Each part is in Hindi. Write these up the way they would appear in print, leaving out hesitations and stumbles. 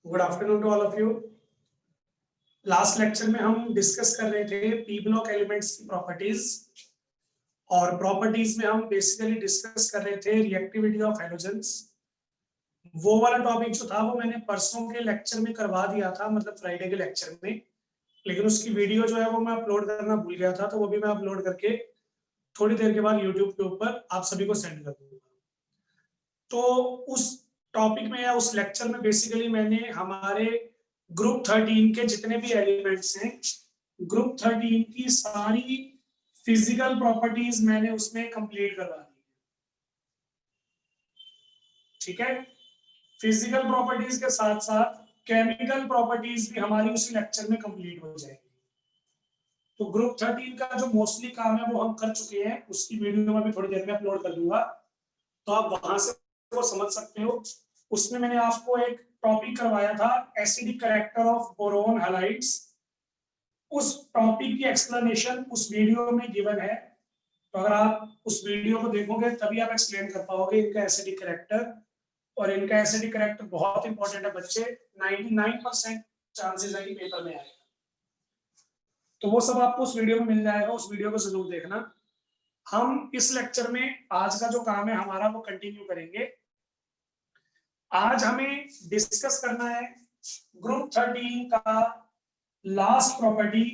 Good afternoon to all of you. Last lecture में हम डिस्कस कर रहे थे पी ब्लॉक एलिमेंट्स की प्रॉपर्टीज, और प्रॉपर्टीज में हम बेसिकली डिस्कस कर रहे थे रिएक्टिविटी ऑफ हैलोजेंस। वो वाला टॉपिक जो था वो मैंने परसों के लेक्चर में करवा दिया था, मतलब फ्राइडे के लेक्चर में, लेकिन उसकी वीडियो जो है वो मैं अपलोड करना भूल गया था, तो वो भी मैं अपलोड करके थोड़ी देर के बाद यूट्यूब के ऊपर आप सभी को सेंड कर दूंगा। तो उस टॉपिक में या उस लेक्चर में बेसिकली मैंने हमारे ग्रुप 13 के जितने भी एलिमेंट्स हैं, ग्रुप 13 की सारी फिजिकल प्रॉपर्टीज मैंने उसमें कंप्लीट करवा दी। ठीक है, फिजिकल प्रॉपर्टीज के साथ साथ केमिकल प्रॉपर्टीज भी हमारी उसी लेक्चर में कंप्लीट हो जाएगी। तो ग्रुप 13 का जो मोस्टली काम है वो हम कर चुके हैं, उसकी वीडियो मैं भी थोड़ी देर में अपलोड कर दूंगा, तो आप वहां से वो समझ सकते हो। उसमें मैंने आपको एक टॉपिक करवाया था acidic character of boron halides. उस टॉपिक की एक्सप्लेनेशन उस वीडियो में गिवन है, तो अगर आप उस वीडियो को देखोगे तभी आप एक्सप्लेन कर पाओगे इनका एसिडिक कैरेक्टर। और इनका एसिडिक कैरेक्टर बहुत इंपॉर्टेंट है बच्चे, 99% चांसेस है कि पेपर में आएगा। तो वो सब आपको उस वीडियो में मिल जाएगा, उस वीडियो को जरूर देखना। हम इस लेक्चर में आज का जो काम है हमारा वो कंटिन्यू करेंगे। आज हमें डिस्कस करना है ग्रुप 13 का last property,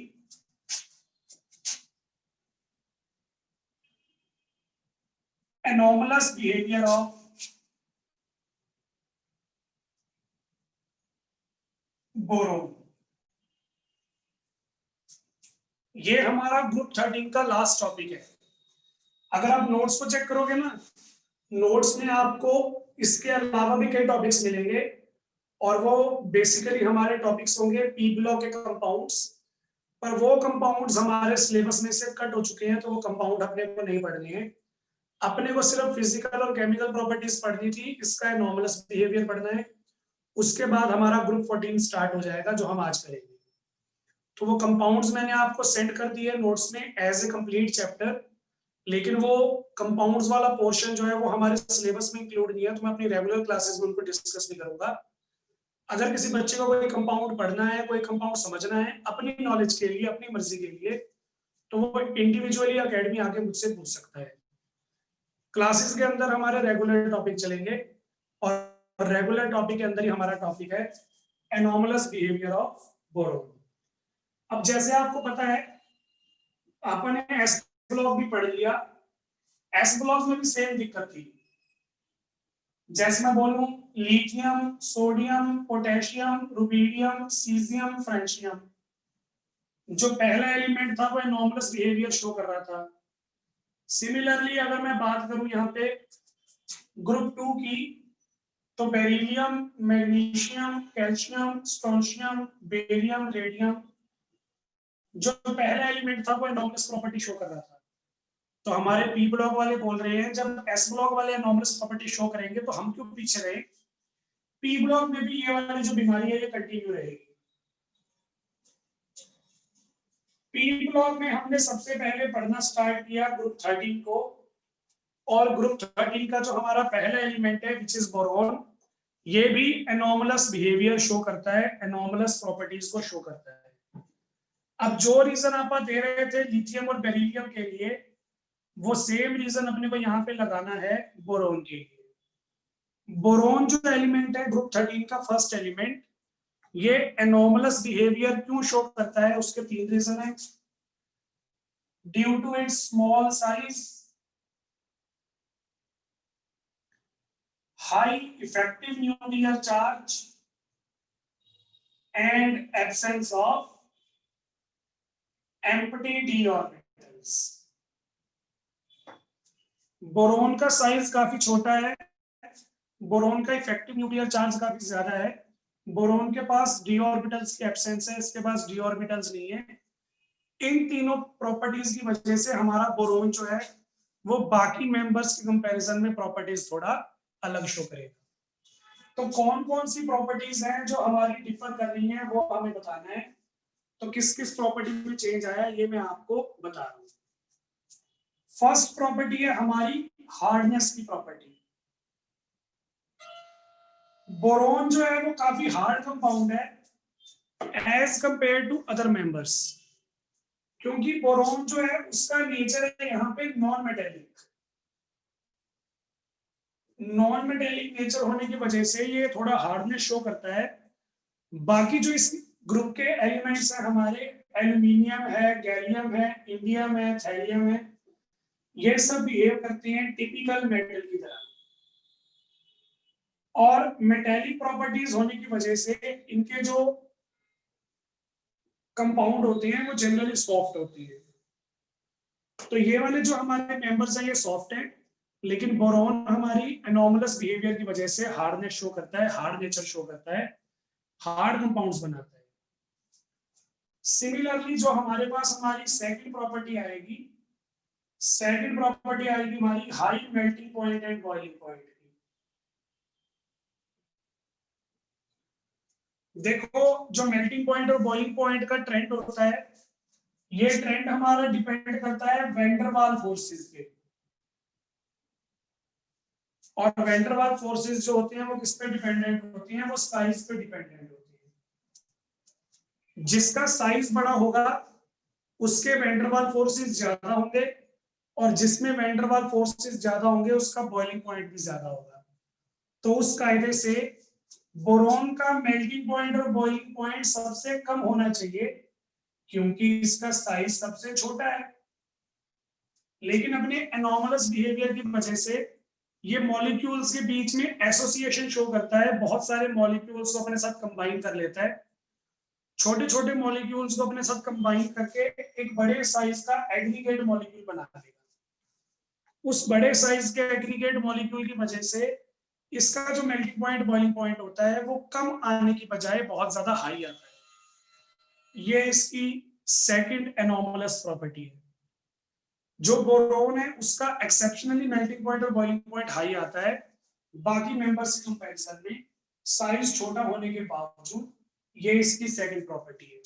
anomalous behaviour of boron. ये हमारा ग्रुप 13 का लास्ट टॉपिक है। अगर आप नोट्स को चेक करोगे ना, नोट्स में आपको इसके अलावा भी कई टॉपिक्स मिलेंगे, और वो बेसिकली हमारे टॉपिक्स होंगे पी ब्लॉक के कंपाउंड्स। पर वो कंपाउंड्स हमारे सिलेबस में से कट हो चुके हैं, तो वो कंपाउंड अपने को नहीं पढ़ने हैं। अपने को सिर्फ फिजिकल और केमिकल प्रॉपर्टीज पढ़नी थी, इसका एनोमलस बिहेवियर पढ़ना है। उसके बाद हमारा ग्रुप 14 स्टार्ट हो जाएगा, जो हम आज करेंगे। तो वो कंपाउंड्स मैंने आपको सेंड कर दिए नोट्स में एज ए कंप्लीट चैप्टर, लेकिन वो कंपाउंड्स वाला पोर्शन जो है वो हमारे सिलेबस में इंक्लूड नहीं है, तो मैं अपनी रेगुलर क्लासेस में उनको डिस्कस नहीं करूंगा। अगर किसी बच्चे को कोई कंपाउंड पढ़ना है, कोई कंपाउंड समझना है अपनी नॉलेज के लिए, अपनी मर्जी के लिए, तो वो इंडिविजुअली अकेडमी आके मुझसे पूछ सकता है। क्लासेस के अंदर हमारे रेगुलर टॉपिक चलेंगे, और रेगुलर टॉपिक के अंदर ही हमारा टॉपिक है एनोमलस बिहेवियर ऑफ बोरोन। अब जैसे आपको पता है, आपने एस ब्लॉक भी पढ़ लिया। एस ब्लॉक में भी सेम दिक्कत थी। जैसे मैं बोलूं lithium, sodium, potassium, rubidium, caesium, francium, जो पहला एलिमेंट था वो एनोमलस बिहेवियर शो कर रहा था। सिमिलरली अगर मैं बात करूं यहाँ पे ग्रुप 2 की, तो beryllium, magnesium, calcium, strontium, barium, radium, जो पहला एलिमेंट था वो एनोमलस प्रॉपर्टी शो कर रहा था। तो हमारे पी ब्लॉक वाले बोल रहे हैं जब एस ब्लॉक वाले एनोमलस प्रॉपर्टी शो करेंगे तो हम क्यों पीछे रहे, पी ब्लॉक में भी ये वाली जो बीमारी है ये कंटिन्यू रहेगी। पी ब्लॉक में हमने सबसे पहले पढ़ना स्टार्ट किया ग्रुप 13 को, और ग्रुप 13 का जो हमारा पहला एलिमेंट है विच इज बोरोन, ये भी एनोमलस बिहेवियर शो करता है, एनोमलस प्रॉपर्टीज को शो करता है। अब जो रीजन आप दे रहे थे लिथियम और बेरिलियम के लिए, वो सेम रीजन अपने को यहाँ पे लगाना है बोरोन के लिए। बोरोन जो एलिमेंट है ग्रुप 13 का फर्स्ट एलिमेंट, ये एनोमलस बिहेवियर क्यों शो करता है, उसके 3 रीजन है। Due to its small size, high effective nuclear charge, and absence of empty d orbitals. Boron का साइज काफी छोटा है, बोरोन का इफेक्टिव न्यूक्लियर चार्ज काफी ज्यादा है, बोरोन के पास d ऑर्बिटल्स की एब्सेंस है, इसके पास d ऑर्बिटल्स नहीं है। इन तीनों प्रॉपर्टीज की वजह से हमारा बोरोन जो है वो बाकी मेंबर्स के कंपैरिजन में प्रॉपर्टीज थोड़ा अलग शो करेगा। तो कौन कौन सी प्रॉपर्टीज हैं जो हमारी डिफर कर रही हैं वो हमें बताना है। तो किस किस प्रॉपर्टी में चेंज आया ये मैं आपको बता रहा हूं। फर्स्ट प्रॉपर्टी है हमारी हार्डनेस की प्रॉपर्टी। बोरोन जो है वो काफी हार्ड कंपाउंड है as compare to other members, क्योंकि बोरोन जो है उसका नेचर है यहाँ पे non metallic. Non metallic nature होने की वजह से ये थोड़ा हार्डनेस शो करता है। बाकी जो इस ग्रुप के एलिमेंट्स हैं हमारे, एल्यूमिनियम है, गैलियम है, इंडियम है, थैलियम है, ये सब बिहेव करते हैं टिपिकल मेटल की तरह। और मेटेलिक प्रॉपर्टीज होने की वजह से इनके जो कंपाउंड होते हैं वो जनरली सॉफ्ट होती है। तो ये वाले जो हमारे मेंबर्स हैं ये सॉफ्ट हैं, लेकिन बोरोन हमारी एनॉमलस बिहेवियर की वजह से हार्डनेस शो करता है, हार्ड नेचर शो करता है, हार्ड कंपाउंड्स बनाता है। सिमिलरली जो हमारे पास हमारी सेकंड प्रॉपर्टी आएगी, सेकंड प्रॉपर्टी आएगी हमारी high melting point and boiling point की। देखो जो मेल्टिंग पॉइंट और बॉइलिंग पॉइंट का ट्रेंड होता है, ये ट्रेंड हमारा डिपेंड करता है वैन डर वाल फोर्सेस पे। और वैन डर वाल फोर्सेस जो होते हैं वो किस पे डिपेंडेंट होती हैं? वो साइज पे डिपेंडेंट होती है। जिसका साइज बड़ा होगा उसके वैन डर वाल फोर्सेस ज्यादा होंगे, और जिसमें वैन डर वाल फोर्सेस ज्यादा होंगे उसका बॉइलिंग पॉइंट भी ज्यादा होगा। तो उस कायदे से बोरोन का मेल्टिंग पॉइंट और बॉइलिंग पॉइंट सबसे कम होना चाहिए, क्योंकि इसका साइज सबसे छोटा है। लेकिन अपने एनॉमलस बिहेवियर की वजह से ये मॉलिक्यूल्स के बीच में एसोसिएशन शो करता है, बहुत सारे मॉलिक्यूल्स को अपने साथ कंबाइन कर लेता है, छोटे छोटे मॉलिक्यूल्स को अपने साथ कंबाइन करके एक बड़े साइज का एग्रीगेट मॉलिक्यूल बना देगा। उस बड़े साइज के एग्रीगेट मॉलिक्यूल की वजह से इसका जो मेल्टिंग पॉइंट बॉइलिंग पॉइंट होता है वो कम आने की बजाय बहुत ज्यादा हाई आता है। ये इसकी सेकंड एनॉमलस प्रॉपर्टी है। जो बोरोन है उसका एक्सेप्शनली मेल्टिंग पॉइंट और बॉइलिंग पॉइंट हाई आता है, बाकी मेंबर्स के कंपैरिजन में साइज छोटा होने के बावजूद। ये इसकी सेकंड प्रॉपर्टी है।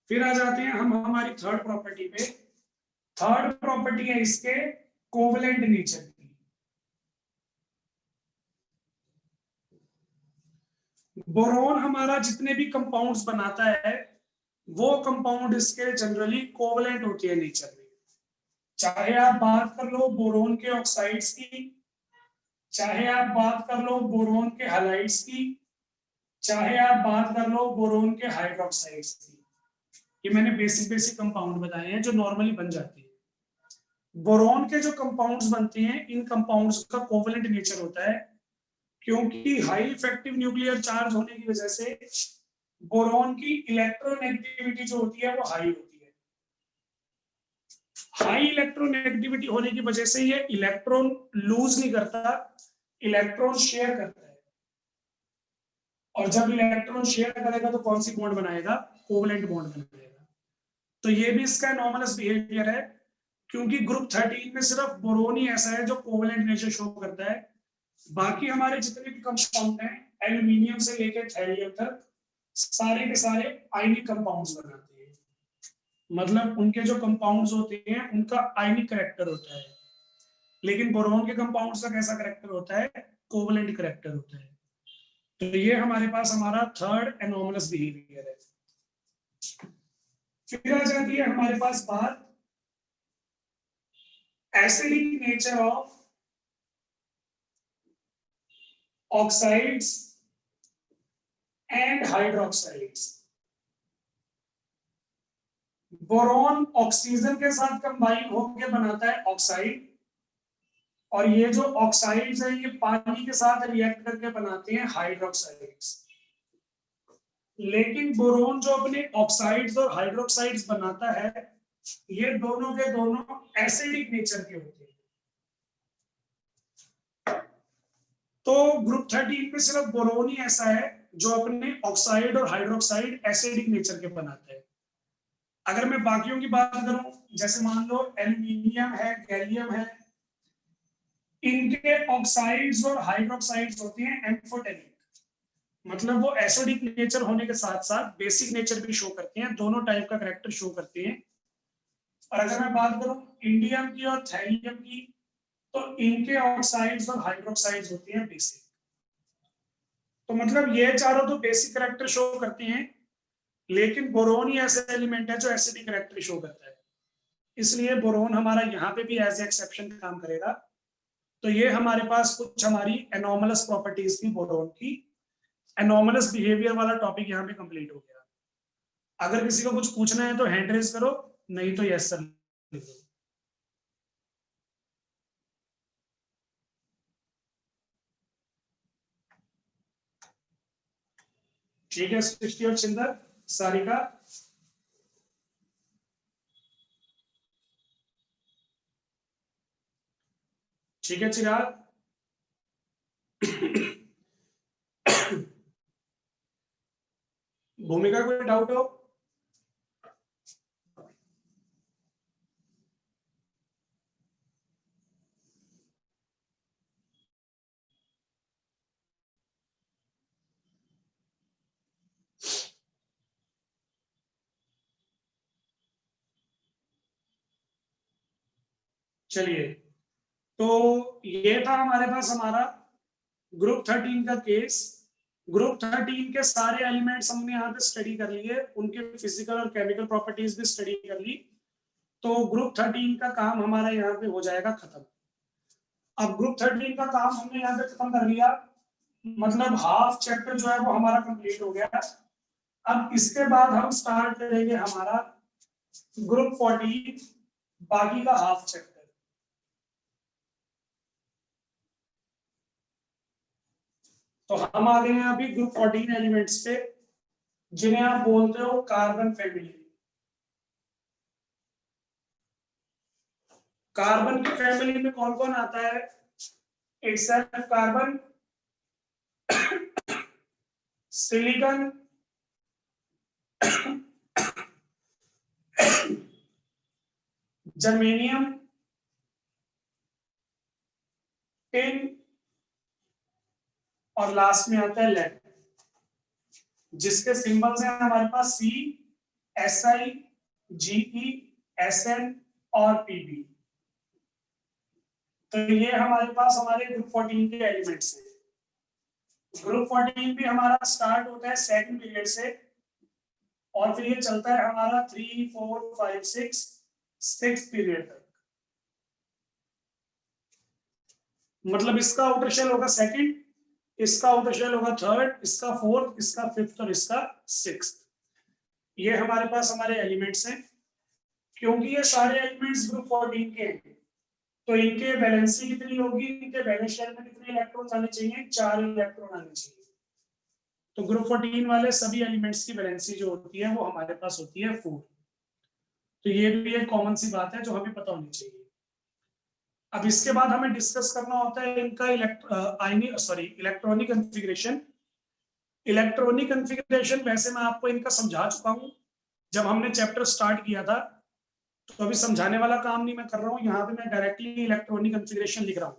फिर आ जाते हैं हम हमारी थर्ड प्रॉपर्टी पे। थर्ड प्रॉपर्टी है इसके कोवलेंट नेचर की। बोरोन हमारा जितने भी कंपाउंड्स बनाता है वो कंपाउंड इसके जनरली कोवलेंट होती है नेचर में। चाहे आप बात कर लो बोरोन के ऑक्साइड्स की, चाहे आप बात कर लो बोरोन के हैलाइड्स की, चाहे आप बात कर लो बोरोन के हाइड्रोक्साइड्स की। ये मैंने बेसिक बेसिक कंपाउंड बताए हैं जो नॉर्मली बन जाते हैं। बोरोन के जो कंपाउंड्स बनते हैं इन कंपाउंड्स का कोवलेंट नेचर होता है, क्योंकि हाई इफेक्टिव न्यूक्लियर चार्ज होने की वजह से बोरोन की इलेक्ट्रोनेगेटिविटी जो होती है वो हाई होती है। हाई इलेक्ट्रोनेगेटिविटी होने की वजह से ये इलेक्ट्रॉन लूज नहीं करता, इलेक्ट्रॉन शेयर करता है। और जब इलेक्ट्रॉन शेयर करेगा तो कौन सी बॉन्ड बनाएगा? कोवलेंट बॉन्ड बनाएगा। तो ये भी इसका एनॉमलस बिहेवियर है, क्योंकि ग्रुप 13 में सिर्फ बोरोन ही ऐसा है जो कोवलेंट नेचर शो करता है। बाकी हमारे जितने भी कंपाउंड हैं एल्यूमिनियम से लेकर थैलियम तक सारे के सारे आयनिक कंपाउंड्स बनाते हैं। मतलब उनके जो कंपाउंड्स होते हैं उनका आयनिक कैरेक्टर होता है, लेकिन बोरोन के कंपाउंड्स का कैसा कैरेक्टर होता है? कोवलेंट कैरेक्टर होता है। तो ये हमारे पास हमारा थर्ड एनॉमलस बिहेवियर है। फिर आ जाती है हमारे पास बात acidic nature of oxides and hydroxides. Boron oxygen के साथ कंबाइन होकर बनाता है ऑक्साइड, और ये जो ऑक्साइड्स हैं ये पानी के साथ रिएक्ट करके बनाते हैं हाइड्रोक्साइड्स। लेकिन बोरोन जो अपने ऑक्साइड्स और हाइड्रोक्साइड्स बनाता है ये दोनों के दोनों एसिडिक नेचर के होते हैं। तो ग्रुप 13 में सिर्फ बोरोन ही ऐसा है जो अपने ऑक्साइड और हाइड्रोक्साइड एसिडिक नेचर के बनाता है। अगर मैं बाकियों की बात करूं, जैसे मान लो एल्यूमिनियम है, गैलियम है, इनके ऑक्साइड्स और हाइड्रोक्साइड्स होते हैं एम्फोटेरिक, मतलब वो एसिडिक नेचर होने के साथ साथ बेसिक नेचर भी शो करते हैं, दोनों टाइप का कैरेक्टर शो करते हैं। और अगर मैं बात करूं इंडियम की और थैलियम की, तो इनके ऑक्साइड्स और हाइड्रोक्साइड्स होते हैं बेसिक। तो मतलब ये चारों तो बेसिक कैरेक्टर शो करती हैं, लेकिन बोरोन ही ऐसा एलिमेंट है जो एसिडिक कैरेक्टर शो करता है, इसलिए बोरोन हमारा यहाँ पे भी एज एक्सेप्शन काम करेगा। तो ये हमारे पास कुछ हमारी एनॉमलस प्रॉपर्टीज थी बोरोन की। एनॉमलस बिहेवियर वाला टॉपिक यहाँ पे कंप्लीट हो गया। अगर किसी को कुछ पूछना है तो हैंड रेज करो, नहीं तो यस सर लिख दो। ठीक है, सृष्टि और चिंदर, सारिका। ठीक है चिराग। भूमिका कोई डाउट हो? चलिए, तो ये था हमारे पास हमारा ग्रुप 13 का केस। ग्रुप 13 के सारे एलिमेंट्स हमने यहाँ पे स्टडी कर लिए, उनके फिजिकल और केमिकल प्रॉपर्टीज भी स्टडी कर ली। तो ग्रुप 13 का काम हमारा यहाँ पे हो जाएगा खत्म। अब ग्रुप 13 का काम हमने यहाँ पे खत्म कर लिया, मतलब हाफ चैप्टर जो है वो हमारा कंप्लीट हो गया। अब इसके बाद हम स्टार्ट करेंगे हमारा ग्रुप 14, बाकी का हाफ चैप्टर। तो हम आ गए हैं अभी ग्रुप 14 एलिमेंट्स पे, जिन्हें आप बोलते हो कार्बन फैमिली। कार्बन की फैमिली में कौन कौन आता है? एक self carbon, silicon, germanium, tin, और लास्ट में आता है लेड, जिसके सिंबल्स हैं हमारे पास C, S I, GE, S N और पीबी। तो ये हमारे पास हमारे ग्रुप 14 के एलिमेंट्स हैं। ग्रुप 14 भी हमारा स्टार्ट होता है सेकंड पीरियड से, और फिर ये चलता है हमारा 3, 4, 5, 6 पीरियड तक। मतलब इसका आउटर शेल होगा सेकंड, इसका आउटर शेल होगा थर्ड, इसका फोर्थ, इसका फिफ्थ और इसका सिक्स्थ। ये हमारे पास हमारे एलिमेंट्स हैं। क्योंकि ये सारे एलिमेंट्स ग्रुप 14 के हैं, तो इनके वैलेंसी कितनी होगी, इनके वैलेंस शेल में कितने इलेक्ट्रॉन आने चाहिए? 4 इलेक्ट्रॉन आने चाहिए। तो ग्रुप 14 वाले सभी एलिमेंट्स की वैलेंसी जो होती है वो हमारे पास होती है 4। तो ये भी एक कॉमन सी बात है जो हमें पता होनी चाहिए। अब इसके बाद हमें डिस्कस करना होता है इनका इलेक्ट्रॉनिक कॉन्फ़िगरेशन। इलेक्ट्रॉनिक कॉन्फ़िगरेशन वैसे मैं आपको इनका समझा चुका हूं जब हमने चैप्टर स्टार्ट किया था, तो अभी समझाने वाला काम नहीं मैं कर रहा हूं, यहाँ पे मैं डायरेक्टली इलेक्ट्रॉनिक कॉन्फ़िगरेशन लिख रहा हूं।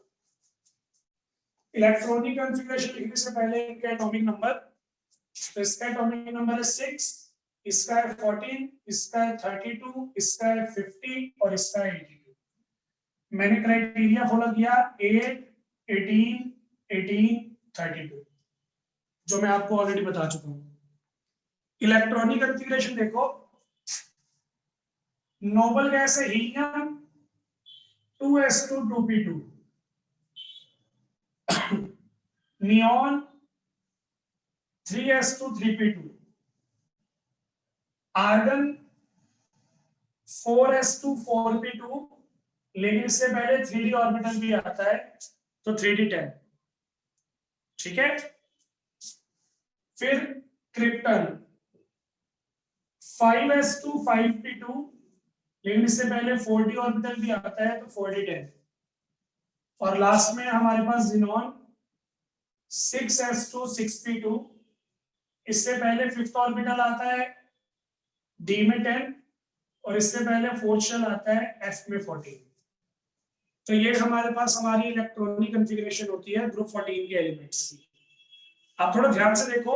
इलेक्ट्रॉनिक कॉन्फ़िगरेशन लिखने से पहले इनका एटॉमिक नंबर, तो इसका एटॉमिक नंबर है 6, इसका है 14, इसका है 32, इसका है 50 और इसका है 82। मैंने क्राइटेरिया फॉलो किया 8, 18, 18, 32, जो मैं आपको ऑलरेडी बता चुका हूं। इलेक्ट्रॉनिक कॉन्फ़िगरेशन देखो, नोबल गैस है helium 2s2 2p2, neon 3s2 3p2, argon 4s2 4p2, लेकिन इससे पहले 3d ऑर्बिटल भी आता है, तो 3d10। ठीक है, फिर क्रिप्टन 5s2 5p2, लेकिन इससे पहले 4d ऑर्बिटल भी आता है, तो 4d10। और लास्ट में हमारे पास जिनॉन 6s2 6p2, इससे पहले फिफ्थ ऑर्बिटल आता है d में 10, और इससे पहले फोर्थ शेल आता है f में 14। तो ये हमारे पास हमारी इलेक्ट्रॉनिक कॉन्फ़िगरेशन होती है ग्रुप 14 के एलिमेंट्स की। आप थोड़ा ध्यान से देखो,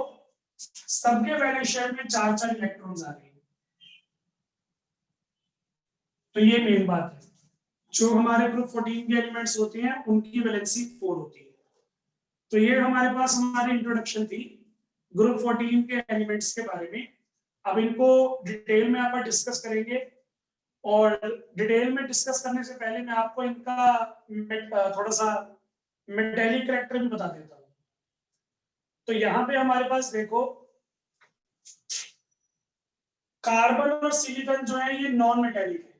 सबके वैलेंस शेल में 4-4 इलेक्ट्रॉन्स आ रहे हैं। तो ये मेन बात है, जो हमारे ग्रुप 14 के एलिमेंट्स होते हैं उनकी वैलेंसी 4 होती है। तो ये हमारे पास हमारी इंट्रोडक्शन थी ग्रुप 14 के एलिमेंट्स के बारे में। अब इनको डिटेल में आप डिस्कस करेंगे, और डिटेल में डिस्कस करने से पहले मैं आपको इनका थोड़ा सा मेटेलिक कैरेक्टर भी बता देता हूँ। तो यहाँ पे हमारे पास देखो, कार्बन और सिलिकॉन जो है ये नॉन मेटेलिक है।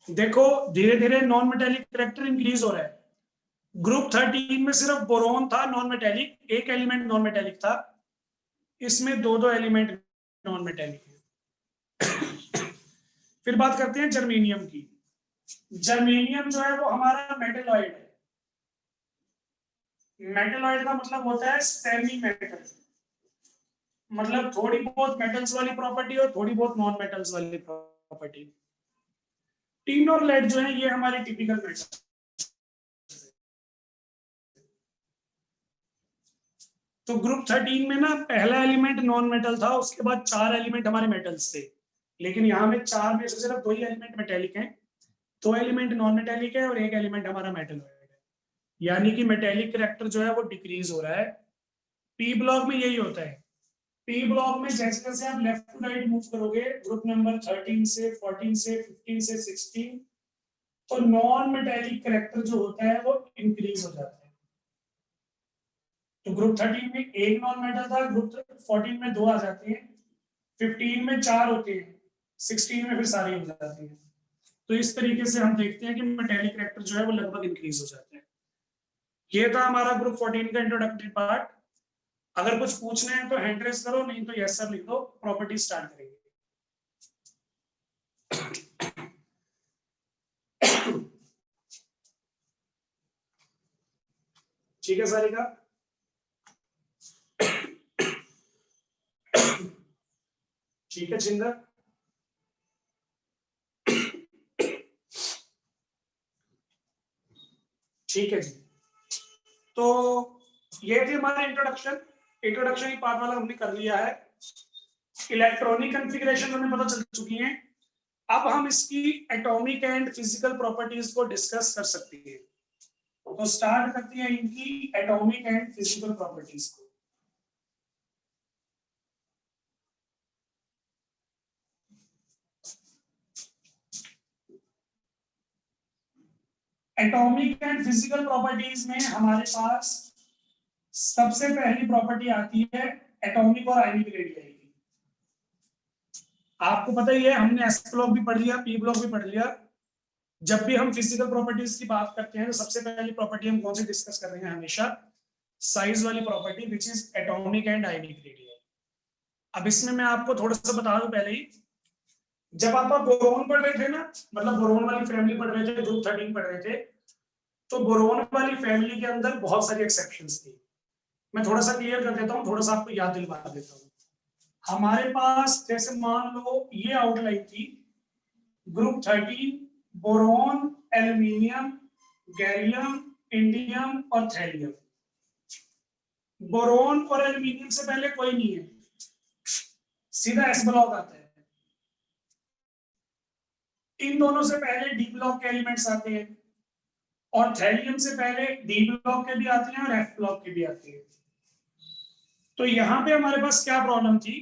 देखो धीरे धीरे नॉन मेटेलिक कैरेक्टर इंक्रीज हो रहा है। ग्रुप 13 में सिर्फ बोरोन था नॉन मेटेलिक, एक एलिमेंट नॉन मेटेलिक था। इसमें दो दो एलिमेंट नॉन मेटेलिक है। फिर बात करते हैं जर्मेनियम की। जर्मेनियम जो है वो हमारा मेटलॉइड है। मेटलॉइड का मतलब होता है सेमी मेटल, मतलब थोड़ी बहुत मेटल्स वाली प्रॉपर्टी और थोड़ी बहुत नॉन मेटल्स वाली प्रॉपर्टी। टीन और लेड जो है ये हमारी टिपिकल मेटल। तो ग्रुप 13 में ना पहला एलिमेंट नॉन मेटल था, उसके बाद 4 एलिमेंट हमारे मेटल्स थे, लेकिन यहाँ में 4 में से सिर्फ 2 ही एलिमेंट मेटेलिक हैं, 2 एलिमेंट नॉन मेटेलिक है और एक एलिमेंट हमारा मेटलॉइड है। यानी कि मेटेलिक कैरेक्टर जो है वो डिक्रीज हो रहा है। पी ब्लॉक में यही होता है। पी ब्लॉक में जैसे जैसे आप लेफ्ट टू राइट मूव करोगे ग्रुप नंबर 13 से 14 से 15 से 16, तो नॉन मेटेलिक कैरेक्टर जो होता है वो इंक्रीज हो जाता है। तो ग्रुप 13 में एक नॉन मेटल था, ग्रुप 14 में 2 आ जाते हैं, 15 में 4 होते हैं, 16 में फिर सारी हो जाती है। तो इस तरीके से हम देखते हैं कि मेटेलिक कैरेक्टर जो है वो लगभग इंक्रीज हो जाते हैं। ये था हमारा ग्रुप 14 का इंट्रोडक्टरी पार्ट। अगर कुछ पूछना है तो हैंड रेस करो, नहीं तो यस सर लिख दो, प्रॉपर्टी स्टार्ट करेंगे। ठीक है सारिका? ठीक है चिंदर? ठीक है जी। तो ये थी हमारा इंट्रोडक्शन की पार्ट वाला हमने कर लिया है। इलेक्ट्रॉनिक कॉन्फ़िगरेशन हमें पता चल चुकी है। अब हम इसकी एटॉमिक एंड फिजिकल प्रॉपर्टीज को डिस्कस कर सकते हैं। तो स्टार्ट करते हैं इनकी एटॉमिक एंड फिजिकल प्रॉपर्टीज को। एटॉमिक एंड फिजिकल प्रॉपर्टीज में हमारे पास सबसे पहली प्रॉपर्टी आती है एटॉमिक और आयनिक रेडियस की। आपको पता ही है, हमने एस ब्लॉक भी पढ़ लिया, पी ब्लॉक भी पढ़ लिया। जब भी हम फिजिकल प्रॉपर्टीज की बात करते हैं तो सबसे पहली प्रॉपर्टी हम कौन सी डिस्कस कर रहे हैं? हमेशा साइज वाली property, which is atomic and ionic radius. अब इसमें मैं आपको थोड़ा सा बता दूं पहले ही, जब आप बोरोन पढ़ रहे थे ना, मतलब बोरोन वाली फैमिली पढ़ रहे थे, ग्रुप 13 पढ़ रहे थे, तो बोरोन वाली फैमिली के अंदर बहुत सारी एक्सेप्शंस थी। मैं थोड़ा सा क्लियर कर देता हूँ, थोड़ा सा आपको याद दिलवा देता हूँ। हमारे पास जैसे मान लो ये आउटलाइन थी, group 13 boron, aluminium, gallium, indium और थैलियम। बोरोन और एल्यूमिनियम से पहले कोई नहीं है, सीधा एस ब्लॉक आता है। इन दोनों से पहले डी ब्लॉक के एलिमेंट्स आते हैं, और थैलियम से पहले डी ब्लॉक के भी आते हैं और एफ ब्लॉक के भी आते हैं। तो यहां पे हमारे पास क्या प्रॉब्लम थी?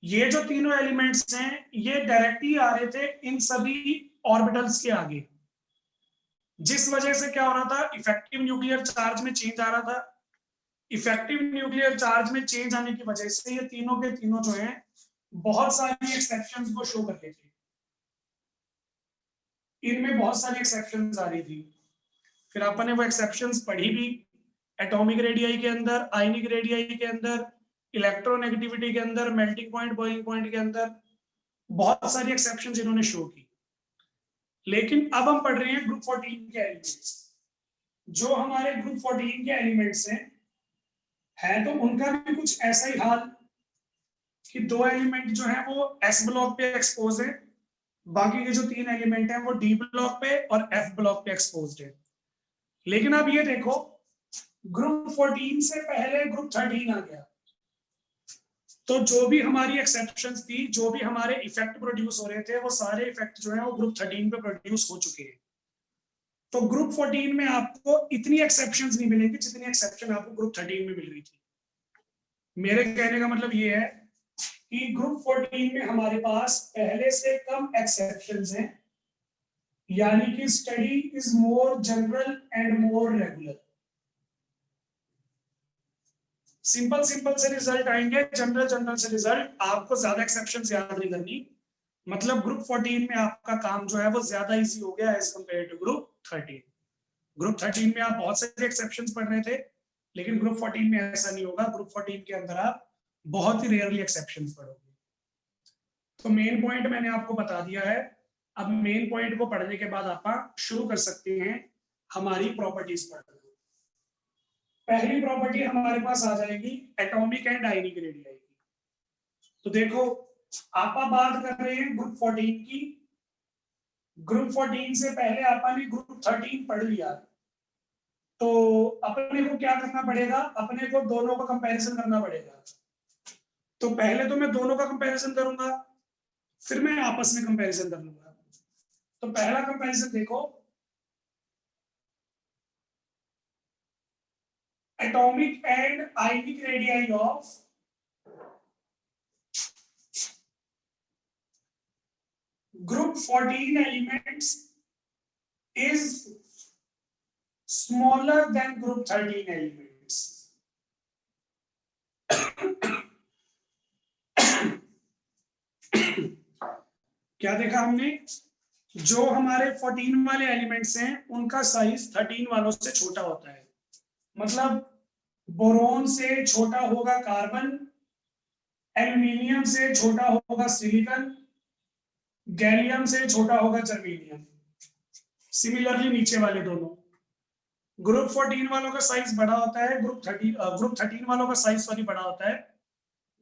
ये जो तीनों एलिमेंट्स हैं ये डायरेक्टली आ रहे थे इन सभी ऑर्बिटल्स के आगे, जिस वजह से क्या हो रहा था, इफेक्टिव न्यूक्लियर चार्ज में चेंज आ रहा था। इफेक्टिव न्यूक्लियर चार्ज में चेंज आने की वजह से ये तीनों के तीनों जो हैं बहुत सारी एक्सेप्शंस को शो करते थे। इनमें बहुत सारी एक्सेप्शंस आ रही थी। फिर अपन ने वो एक्सेप्शंस पढ़ी भी, एटॉमिक रेडियाई के अंदर, आयनिक रेडियाई के अंदर, इलेक्ट्रोनेगेटिविटी के अंदर, मेल्टिंग पॉइंट, बॉइलिंग पॉइंट के अंदर बहुत सारी एक्सेप्शंस इन्होंने शो की। लेकिन अब हम पढ़ रहे हैं ग्रुप 14 के एलिमेंट्स। जो हमारे ग्रुप 14 के एलिमेंट्स हैं है तो उनका भी कुछ ऐसा ही हाल कि 2 एलिमेंट जो है वो एस ब्लॉक पे एक्सपोज है, बाकी के जो 3 एलिमेंट हैं वो डी ब्लॉक पे और एफ ब्लॉक पे एक्सपोज्ड है। लेकिन अब ये देखो, ग्रुप 14 से पहले ग्रुप 13 आ गया, तो जो भी हमारी एक्सेप्शंस थी, जो भी हमारे इफेक्ट प्रोड्यूस हो रहे थे, वो सारे इफेक्ट जो है वो ग्रुप 13 पे प्रोड्यूस हो चुके हैं। तो ग्रुप 14 में आपको इतनी एक्सेप्शंस नहीं मिलेंगी जितनी एक्सेप्शन आपको ग्रुप 13 में मिल रही थी। मेरे कहने का मतलब ये है कि ग्रुप 14 में हमारे पास पहले से कम एक्सेप्शंस हैं, यानी कि study is more general and more regular. Simple से रिजल्ट आएंगे, जनरल से रिजल्ट, आपको ज्यादा एक्सेप्शंस याद नहीं करनी। मतलब ग्रुप 14 में आपका काम जो है वो ज्यादा इजी हो गया as compare to group 13। Group 13 में आप बहुत सारे एक्सेप्शंस पढ़ रहे थे, लेकिन ग्रुप 14 में ऐसा नहीं होगा। ग्रुप 14 के अंदर आप बहुत ही रेयरली एक्सेप्शंस पढ़ोगे। तो मेन पॉइंट मैंने आपको बता दिया है। अब मेन पॉइंट को पढ़ने के बाद आप शुरू कर सकते हैं हमारी प्रॉपर्टीज पढ़ना। पहली प्रॉपर्टी हमारे पास आ जाएगी एटॉमिक एंड आयनिक रेडियाई की। तो देखो, आप बात कर रहे हैं ग्रुप 14 की। ग्रुप 14 से पहले आपने ग्रुप 13 पढ़ लिया, तो अपने को क्या करना पड़ेगा? अपने को दोनों का कंपैरिजन करना पड़ेगा। तो पहले तो मैं दोनों का कंपैरिजन करूंगा, फिर मैं आपस में कंपैरिजन कर लूंगा। तो पहला कंपैरिजन देखो, atomic and ionic radii of group 14 elements is smaller than group 13 elements. क्या देखा हमने? जो हमारे 14 वाले एलिमेंट्स हैं उनका साइज 13 वालों से छोटा होता है। मतलब बोरोन से छोटा होगा कार्बन, एल्यूमिनियम से छोटा होगा सिलिकॉन, गैलियम से छोटा होगा जर्मेनियम। सिमिलरली नीचे वाले दोनों ग्रुप 14 वालों का साइज बड़ा होता है, ग्रुप 13 वालों का साइज बड़ा होता है,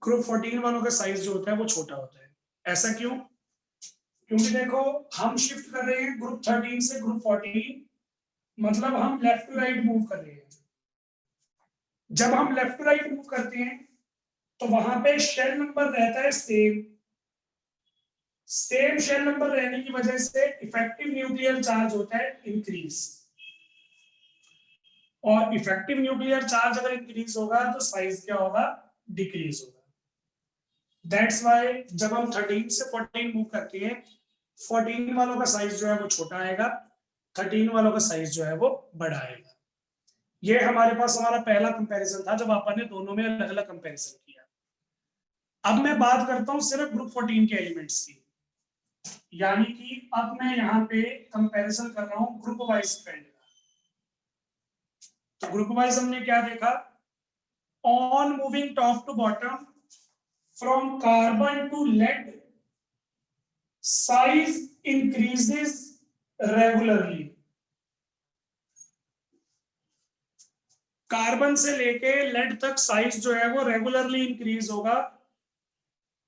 ग्रुप 14 वालों का साइज जो होता है वो छोटा होता है। ऐसा क्यों? क्योंकि देखो, हम शिफ्ट कर रहे हैं ग्रुप 13 से ग्रुप 14, मतलब हम लेफ्ट टू राइट मूव कर रहे हैं। जब हम लेफ्ट टू राइट मूव करते हैं तो वहां पे शेल नंबर रहता है सेम शेल नंबर रहने की वजह से इफेक्टिव न्यूक्लियर चार्ज होता है इंक्रीज, और इफेक्टिव न्यूक्लियर चार्ज अगर इंक्रीज होगा तो साइज क्या होगा? डिक्रीज होगा। दैट्स व्हाई जब हम 13 से 14 मूव करते हैं, 14 वालों का साइज जो है वो छोटा आएगा, 13 वालों का साइज जो है वो बड़ा आएगा। ये हमारे पास हमारा पहला कंपैरिजन था जब आपने दोनों में अलग अलग कंपैरिजन किया। अब मैं बात करता हूं सिर्फ ग्रुप 14 के एलिमेंट्स की, यानी कि अब मैं यहाँ पे कंपैरिजन कर रहा हूं ग्रुप वाइज फ्रेंड का। तो ग्रुप वाइज हमने क्या देखा? On moving top to bottom from carbon to lead, size increases regularly। Carbon से लेके लेड तक साइज जो है वो रेगुलरली इंक्रीज होगा,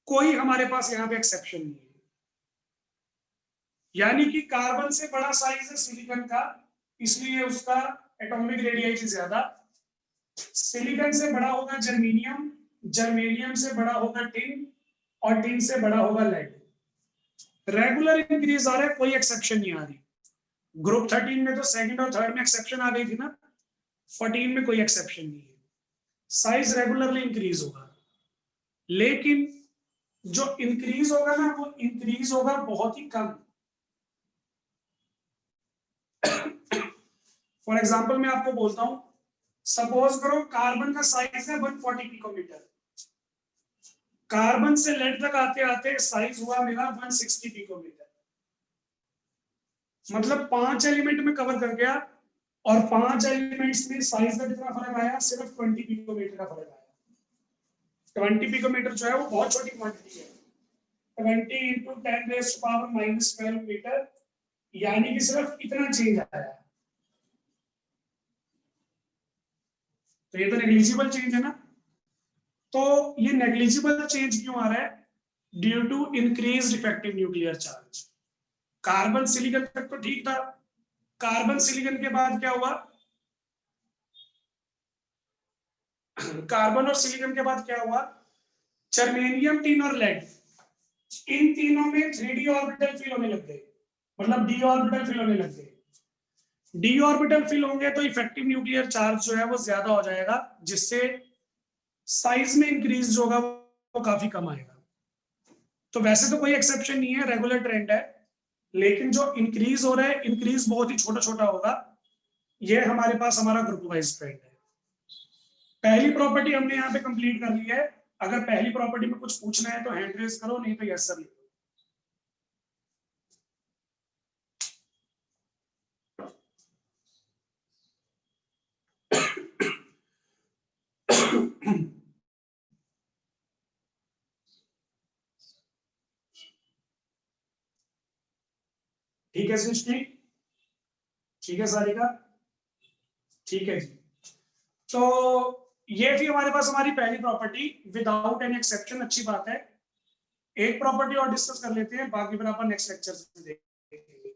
कोई हमारे पास यहाँ पे एक्सेप्शन नहीं है। यानी कि कार्बन से बड़ा साइज है सिलिकॉन का, इसलिए उसका एटॉमिक रेडियस ज्यादा। सिलिकॉन से बड़ा होगा जर्मेनियम, जर्मेनियम से बड़ा होगा टिन, और टिन से बड़ा होगा लेड। रेगुलर इंक्रीज आ रहा है, कोई एक्सेप्शन नहीं आ रही। ग्रुप 13 में तो सेकंड और थर्ड में एक्सेप्शन आ गई थी ना, 14 में कोई एक्सेप्शन नहीं है, साइज रेगुलरली इंक्रीज होगा। लेकिन जो इंक्रीज होगा ना, वो इंक्रीज होगा बहुत ही कम। फॉर एग्जांपल मैं आपको बोलता हूं, सपोज करो कार्बन का साइज है 140 पिकोमीटर, कार्बन से लेड तक आते आते साइज हुआ मेरा 160 पिकोमीटर। मतलब 5 एलिमेंट में कवर कर गया, और 5 एलिमेंट्स में साइज का कितना फर्क आया? सिर्फ 20 पिकोमीटर का फर्क आया। 20 पिकोमीटर जो है वो बहुत छोटी क्वांटिटी है, 20 into 10⁻⁻12 मीटर, यानी कि सिर्फ इतना चेंज आया। तो ये तो नेग्लिजिबल चेंज है ना। तो ये नेग्लिजिबल चेंज क्यों आ रहा है? Due to increased effective nuclear charge. Carbon silicon तक तो ठीक था, कार्बन सिलिकॉन के बाद क्या हुआ? कार्बन और सिलिकॉन के बाद क्या हुआ? जर्मेनियम, टिन और लेड, इन तीनों में 3d ऑर्बिटल फिल होने लग गए, मतलब d ऑर्बिटल फिल होने लग गए। डी ऑर्बिटल फिल होंगे तो इफेक्टिव न्यूक्लियर चार्ज जो है वो ज्यादा हो जाएगा, जिससे साइज में इंक्रीज जो होगा वो काफी कम आएगा। तो वैसे तो कोई एक्सेप्शन नहीं है, रेगुलर ट्रेंड है, लेकिन जो इंक्रीज हो रहा है इंक्रीज बहुत ही छोटा छोटा होगा। ये हमारे पास हमारा ग्रुप वाइज ट्रेंड है। पहली प्रॉपर्टी हमने यहाँ पे कंप्लीट कर ली है। अगर पहली प्रॉपर्टी में कुछ पूछना है तो हैंड रेज करो, नहीं तो यस सर लिखो। ठीक है सृष्टि, ठीक है सारिका, ठीक है जी। तो ये थी हमारे पास हमारी पहली प्रॉपर्टी विदाउट एनी एक्सेप्शन। अच्छी बात है। एक प्रॉपर्टी और डिस्कस कर लेते हैं, बाकी फिर अपन नेक्स्ट लेक्चर में देखेंगे।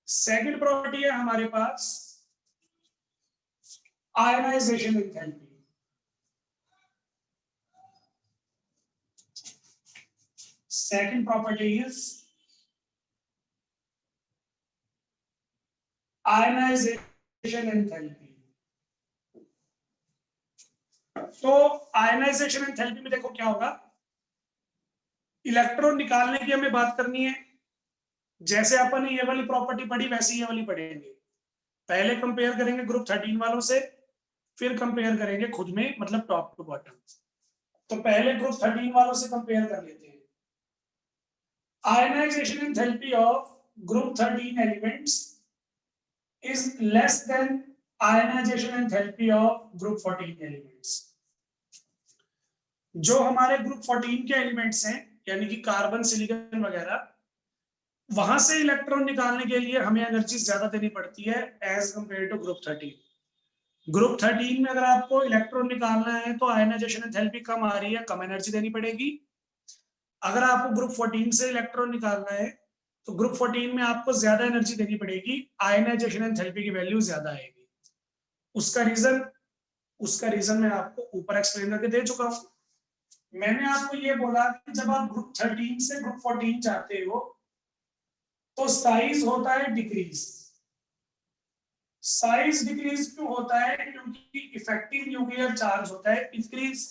सेकंड प्रॉपर्टी है हमारे पास ionisation enthalpy. Second property is ionisation enthalpy. तो आयनाइजेशन एंथैल्पी में देखो क्या होगा, इलेक्ट्रॉन निकालने की हमें बात करनी है। जैसे अपन ने ये वाली प्रॉपर्टी पढ़ी वैसे ये वाली पढ़ेंगे। पहले कंपेयर करेंगे ग्रुप 13 वालों से, फिर कंपेयर करेंगे खुद में, मतलब टॉप टू बॉटम। तो पहले ग्रुप 13 वालों से कंपेयर कर लेते हैं। Ionization enthalpy of group 13 elements is less than ionization enthalpy of group 14 elements। जो हमारे ग्रुप 14 के एलिमेंट्स हैं, यानी कि कार्बन, सिलिकॉन वगैरह, वहां से इलेक्ट्रॉन निकालने के लिए हमें एनर्जी ज्यादा देनी पड़ती है as compare to group 13। Group 13 में अगर आपको इलेक्ट्रॉन निकालना है तो आयनाइजेशन एंथैल्पी कम आ रही है, कम एनर्जी देनी पड़ेगी। अगर आपको ग्रुप 14 से इलेक्ट्रॉन निकालना है तो ग्रुप 14 में आपको ज्यादा एनर्जी देनी पड़ेगी, आयनाइजेशन एंथैल्पी की वैल्यू ज्यादा आएगी। उसका रीजन मैं आपको ऊपर एक्सप्लेन करके दे चुका हूं। मैंने आपको ये बोला कि जब आप ग्रुप 13 से ग्रुप 14 जाते हो तो साइज होता है डिक्रीज। साइज डिक्रीज क्यों होता है? क्योंकि इफेक्टिव न्यूक्लियर चार्ज होता है इंक्रीज।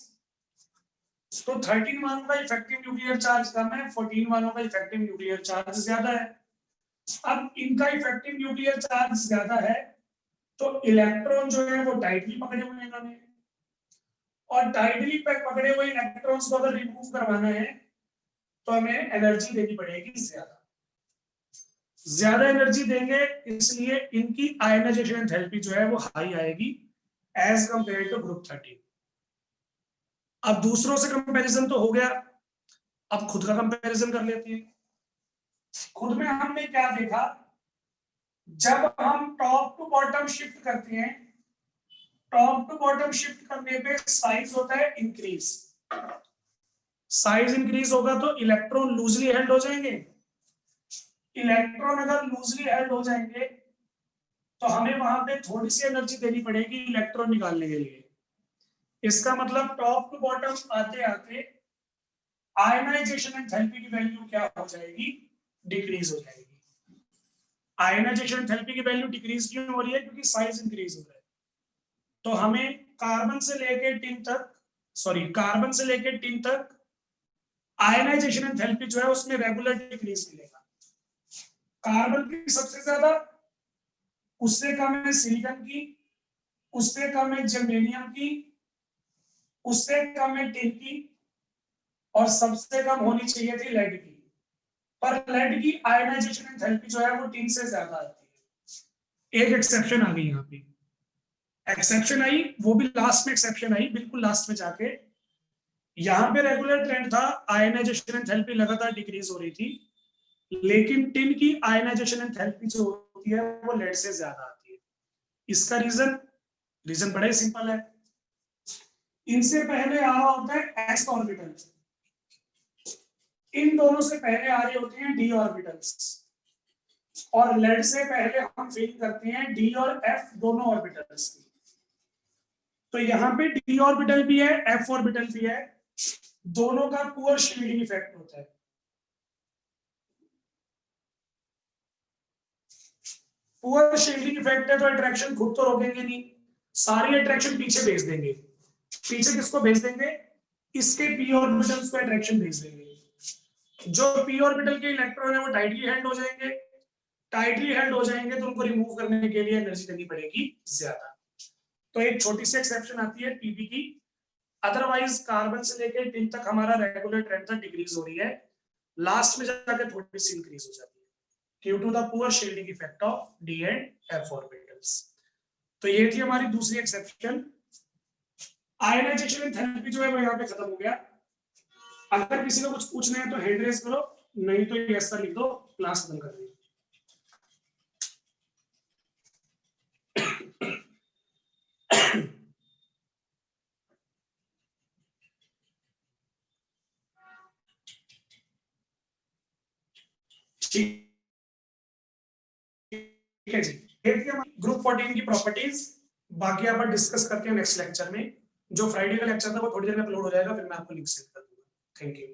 तो 13 वालों का इफेक्टिव न्यूक्लियर चार्ज कम है, 14 वालों का इफेक्टिव न्यूक्लियर चार्ज ज्यादा है। अब इनका इफेक्टिव न्यूक्लियर चार्ज ज्यादा है तो इलेक्ट्रॉन जो है वो टाइटली पकड़े हुए हैं इन्होंने, और टाइटली पकड़े हुए इलेक्ट्रॉन्स को अगर रिमूव करवाना है तो हमें एनर्जी देनी पड़ेगी ज्यादा। ज्यादा एनर्जी देंगे इसलिए इनकी आयनाइजेशन एंथैल्पी जो है वो हाई आएगी एज कंपेयर टू ग्रुप 13। अब दूसरों से कंपैरिजन तो हो गया, अब खुद का कंपैरिजन कर लेते हैं। खुद में हमने क्या देखा, जब हम टॉप टू बॉटम शिफ्ट करते हैं, टॉप टू बॉटम शिफ्ट करने पे साइज होता है इंक्रीज। साइज इंक्रीज होगा तो इलेक्ट्रॉन लूजली हेल्ड हो जाएंगे। इलेक्ट्रॉन अगर लूजली हेल्ड हो जाएंगे तो हमें वहां पे थोड़ी सी एनर्जी देनी पड़ेगी इलेक्ट्रॉन निकालने के लिए। इसका मतलब टॉप टू बॉटम आते आते आयनाइजेशन एंथैल्पी की वैल्यू क्या हो जाएगी? डिक्रीज हो जाएगी। आयनाइजेशन एंथैल्पी की वैल्यू डिक्रीज क्यों हो रही है? क्योंकि साइज इंक्रीज हो रहा है। तो हमें कार्बन से लेकर टिन तक, कार्बन से लेकर टिन तक आयनाइजेशन एंथैल्पी जो है उसमें रेगुलर डिक्रीज मिलेगा। कार्बन की सबसे ज्यादा, उससे कम है सिलिकॉन की, उससे कम है जर्मेनियम की, उससे कम है टिन की, और सबसे कम होनी चाहिए थी लेड की। पर लेड की आयनाइजेशन एंथैल्पी जो है वो टिन से ज्यादा आती है। एक एक्सेप्शन आ गई यहाँ पे, एक्सेप्शन आई, वो भी लास्ट में एक्सेप्शन आई, बिल्कुल लास्ट में जाके। यहाँ पे रेगुलर ट्रेंड था, आयनाइजेशन एंथैल्पी लगातार डिक्रीज हो रही थी, लेकिन टिन की आयनाइजेशन एंथैल्पी जो होती है वो लेड से ज्यादा आती है। इसका रीजन बड़ा ही सिंपल है। इनसे पहले आ रहा होता है एस ऑर्बिटल, इन दोनों से पहले आ रहे होते हैं डी ऑर्बिटल्स, और लेड से पहले हम फिल करते हैं डी और एफ दोनों ऑर्बिटल्स की। तो यहाँ पे डी ऑर्बिटल भी है, एफ ऑर्बिटल भी है, दोनों का पुअर शील्डिंग इफेक्ट होता है। पुअर शील्डिंग इफेक्ट है तो अट्रैक्शन खुद तो रोकेंगे नहीं, सारी अट्रैक्शन पीछे भेज देंगे। पीछे किसको भेज देंगे? इसके पी ऑर्बिटल्स को अट्रैक्शन भेज देंगे। जो पी ऑर्बिटल के इलेक्ट्रॉन है वो टाइटली हेल्ड हो जाएंगे, टाइटली हेल्ड हो जाएंगे तो उनको रिमूव करने के लिए एनर्जी देनी पड़ेगी ज्यादा। तो एक छोटी सी एक्सेप्शन आती है पीपी की, अदरवाइज कार्बन से लेकर टिन तक हमारा रेगुलर ट्रेंड तक डिक्रीज हो रही है, लास्ट में जाकर थोड़ी सी इंक्रीज हो जाती है due to the poor shielding effect of D and F orbitals. तो ये थी हमारी दूसरी एक्सेप्शन। आयनाइजेशन एंथैल्पी जो है वो यहाँ पे खत्म हो गया। अगर किसी को कुछ पूछना है तो हैंड रेज करो, नहीं तो यस सर लिख दो, क्लास खत्म कर देंगे। ठीक है जी, ग्रुप 14 की प्रॉपर्टीज बाकी आप डिस्कस करते हैं नेक्स्ट लेक्चर में। जो फ्राइडे का लेक्चर था वो थोड़ी देर में अपलोड हो जाएगा, फिर मैं आपको लिंक सेंड कर दूंगा। Thank you.